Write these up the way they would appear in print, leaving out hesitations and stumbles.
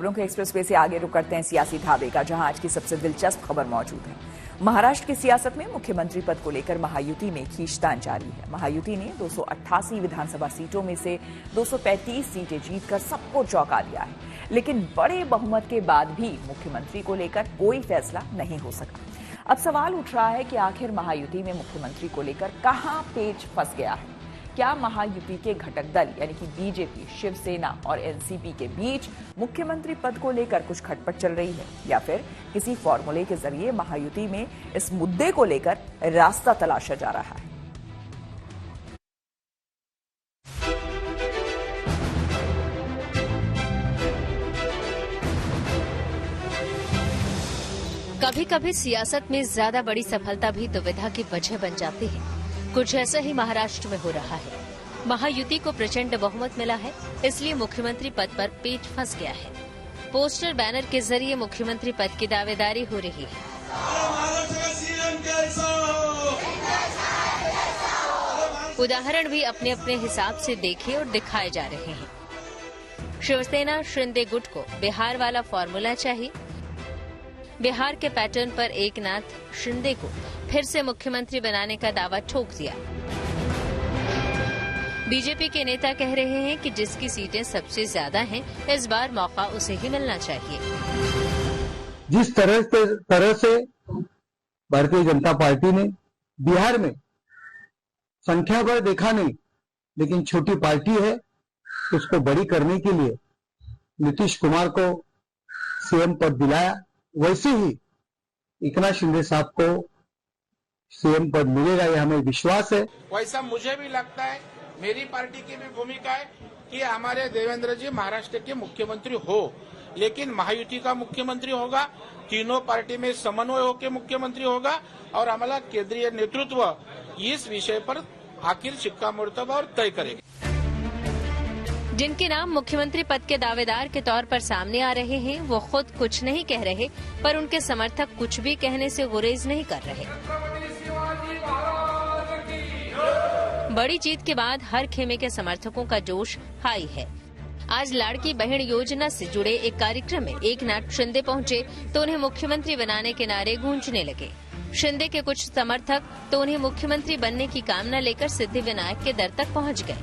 खबरों के express way से आगे रुक करते हैं सियासी ढाबे का, जहां आज की सबसे दिलचस्प खबर मौजूद है। महाराष्ट्र की सियासत में मुख्यमंत्री पद को लेकर महायुति में खींचतान जारी है। महायुति ने 288 विधानसभा सीटों में से 235 सीटें जीतकर सबको चौंका दिया है, लेकिन बड़े बहुमत के बाद भी मुख्यमंत्री को लेकर कोई फैसला नहीं हो सका। अब सवाल उठ रहा है कि आखिर महायुति में मुख्यमंत्री को लेकर कहां पेच फंस गया है। क्या महायुति के घटक दल यानी कि बीजेपी, शिवसेना और एनसीपी के बीच मुख्यमंत्री पद को लेकर कुछ खटपट चल रही है, या फिर किसी फॉर्मूले के जरिए महायुति में इस मुद्दे को लेकर रास्ता तलाशा जा रहा है? कभी कभी सियासत में ज्यादा बड़ी सफलता भी दुविधा की वजह बन जाती है। कुछ ऐसा ही महाराष्ट्र में हो रहा है। महायुति को प्रचंड बहुमत मिला है, इसलिए मुख्यमंत्री पद पर पेच फंस गया है। पोस्टर बैनर के जरिए मुख्यमंत्री पद की दावेदारी हो रही है। उदाहरण भी अपने अपने हिसाब से देखे और दिखाए जा रहे हैं। शिवसेना शिंदे गुट को बिहार वाला फॉर्मूला चाहिए। बिहार के पैटर्न पर एकनाथ शिंदे को फिर से मुख्यमंत्री बनाने का दावा ठोक दिया। बीजेपी के नेता कह रहे हैं कि जिसकी सीटें सबसे ज्यादा हैं, इस बार मौका उसे ही मिलना चाहिए। जिस तरह से भारतीय जनता पार्टी ने बिहार में संख्या बल देखा नहीं, लेकिन छोटी पार्टी है, उसको बड़ी करने के लिए नीतीश कुमार को सीएम पद दिलाया, वैसे ही एकनाथ शिंदे साहब को सीएम पद मिलेगा, यह हमें विश्वास है। वैसा मुझे भी लगता है, मेरी पार्टी की भी भूमिका है कि हमारे देवेंद्र जी महाराष्ट्र के मुख्यमंत्री हो, लेकिन महायुति का मुख्यमंत्री होगा, तीनों पार्टी में समन्वय होकर मुख्यमंत्री होगा और हमारा केंद्रीय नेतृत्व इस विषय पर आखिर शिक्कामोर्तब और तय करेगा। जिनके नाम मुख्यमंत्री पद के दावेदार के तौर पर सामने आ रहे हैं, वो खुद कुछ नहीं कह रहे, पर उनके समर्थक कुछ भी कहने से गुरेज नहीं कर रहे। बड़ी जीत के बाद हर खेमे के समर्थकों का जोश हाई है। आज लाड़की बहन योजना से जुड़े एक कार्यक्रम में एकनाथ शिंदे पहुंचे तो उन्हें मुख्यमंत्री बनाने के नारे गूंजने लगे। शिंदे के कुछ समर्थक तो उन्हें मुख्यमंत्री बनने की कामना लेकर सिद्धिविनायक के दर तक पहुंच गए।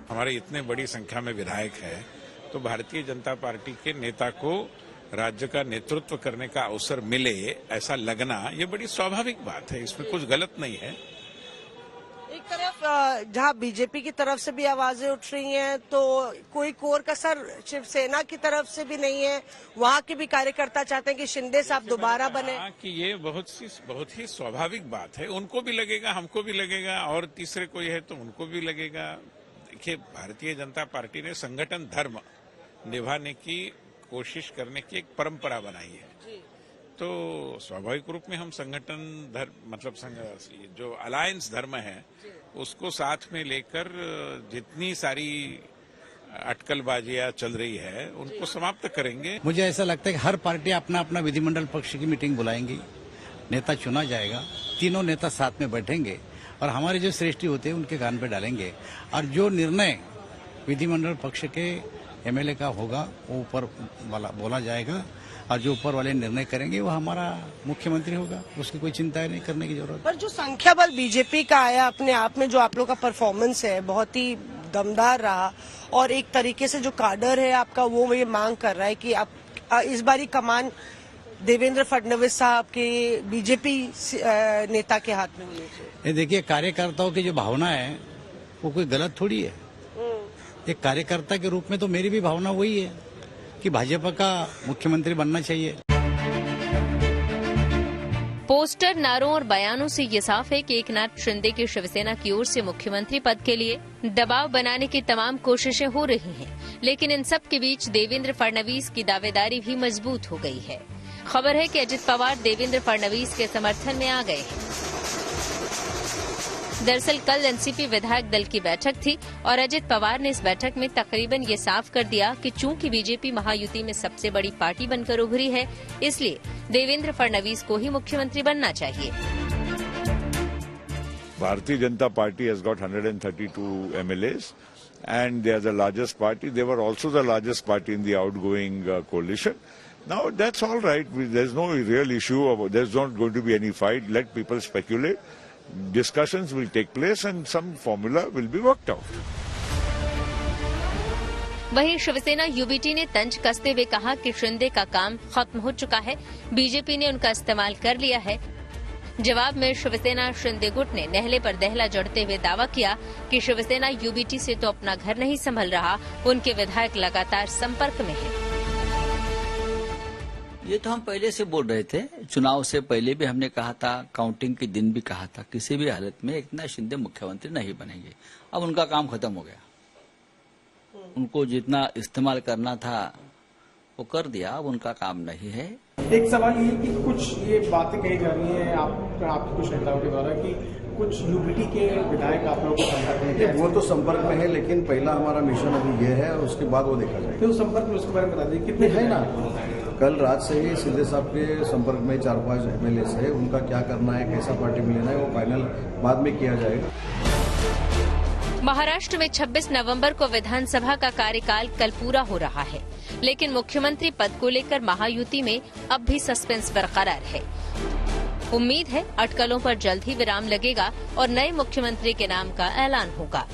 हमारे इतने बड़ी संख्या में विधायक है, तो भारतीय जनता पार्टी के नेता को राज्य का नेतृत्व करने का अवसर मिले, ऐसा लगना ये बड़ी स्वाभाविक बात है, इसमें कुछ गलत नहीं है। एक तरफ जहां बीजेपी की तरफ से भी आवाजें उठ रही हैं, तो कोई कोर कसर शिवसेना की तरफ से भी नहीं है। वहां के भी कार्यकर्ता चाहते हैं कि शिंदे साहब दोबारा बने। कि ये बहुत ही स्वाभाविक बात है, उनको भी लगेगा, हमको भी लगेगा, और तीसरे कोई है तो उनको भी लगेगा। देखिए, भारतीय जनता पार्टी ने संगठन धर्म निभाने की कोशिश करने की एक परंपरा बनाई है, तो स्वाभाविक रूप में हम संगठन धर्म मतलब जो अलायंस धर्म है उसको साथ में लेकर जितनी सारी अटकलबाजियां चल रही है उनको समाप्त करेंगे। मुझे ऐसा लगता है कि हर पार्टी अपना अपना विधिमंडल पक्ष की मीटिंग बुलाएंगी, नेता चुना जाएगा, तीनों नेता साथ में बैठेंगे और हमारे जो श्रेष्ठी होते हैं उनके कान पे डालेंगे, और जो निर्णय विधिमंडल पक्ष के एमएलए का होगा वो ऊपर वाला बोला जाएगा, और जो ऊपर वाले निर्णय करेंगे वो हमारा मुख्यमंत्री होगा। उसकी कोई चिंता नहीं करने की जरूरत। पर जो संख्या बल बीजेपी का आया अपने आप में, जो आप लोग का परफॉर्मेंस है बहुत ही दमदार रहा, और एक तरीके से जो काडर है आपका वो ये मांग कर रहा है कि आप इस बारी कमान देवेंद्र फडणवीस साहब के बीजेपी नेता के हाथ में होनी चाहिए। देखिए, कार्यकर्ताओं की जो भावना है वो कोई गलत थोड़ी है। एक कार्यकर्ता के रूप में तो मेरी भी भावना वही है कि भाजपा का मुख्यमंत्री बनना चाहिए। पोस्टर, नारों और बयानों से ये साफ है कि एकनाथ शिंदे की शिवसेना की ओर से मुख्यमंत्री पद के लिए दबाव बनाने की तमाम कोशिशें हो रही हैं, लेकिन इन सब के बीच देवेंद्र फडणवीस की दावेदारी भी मजबूत हो गई है। खबर है कि अजित पवार देवेंद्र फडणवीस के समर्थन में आ गए हैं। दरअसल कल एनसीपी विधायक दल की बैठक थी और अजित पवार ने इस बैठक में तकरीबन ये साफ कर दिया कि चूंकि बीजेपी महायुति में सबसे बड़ी पार्टी बनकर उभरी है, इसलिए देवेंद्र फडणवीस को ही मुख्यमंत्री बनना चाहिए। Bharatiya Janata party has got 132 MLAs and they are the largest party. They were also the largest party in the outgoing coalition. Now that's all right. There's no real issue. There's not going to be any fight. Let people speculate. Discussions will take place and some formula will be worked out. वहीं Shiv Sena UBT ने तंज कसते हुए कहा कि शिंदे का काम खत्म हो चुका है, बीजेपी ने उनका इस्तेमाल कर लिया है। जवाब में शिवसेना शिंदे गुट ने नहले पर दहला जड़ते हुए दावा किया कि शिवसेना यूबीटी से तो अपना घर नहीं संभल रहा, उनके विधायक लगातार संपर्क में हैं। ये तो हम पहले से बोल रहे थे, चुनाव से पहले भी हमने कहा था, काउंटिंग के दिन भी कहा था, किसी भी हालत में एकनाथ शिंदे मुख्यमंत्री नहीं बनेंगे। अब उनका काम खत्म हो गया, उनको जितना इस्तेमाल करना था वो कर दिया, अब उनका काम नहीं है। एक सवाल ये कि कुछ ये बातें कही जा रही हैं आपकी कुछ नेताओं के द्वारा कि कुछ यूबीटी के विधायक आप लोगों को संपर्क में, वो तो संपर्क में है, लेकिन पहला हमारा मिशन अभी ये है और उसके बाद वो देखा जाएगा। तो संपर्क में उसके बारे में बता दीजिए कितने है ना। कल रात से ही शिंदे साहब के संपर्क में 4-5 MLA है, उनका क्या करना है, कैसा पार्टी में लेना है, वो फाइनल बाद में किया जाएगा। महाराष्ट्र में 26 नवंबर को विधानसभा का कार्यकाल कल पूरा हो रहा है, लेकिन मुख्यमंत्री पद को लेकर महायुति में अब भी सस्पेंस बरकरार है। उम्मीद है अटकलों पर जल्द ही विराम लगेगा और नए मुख्यमंत्री के नाम का ऐलान होगा।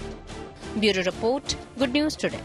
Bureau report, good news today.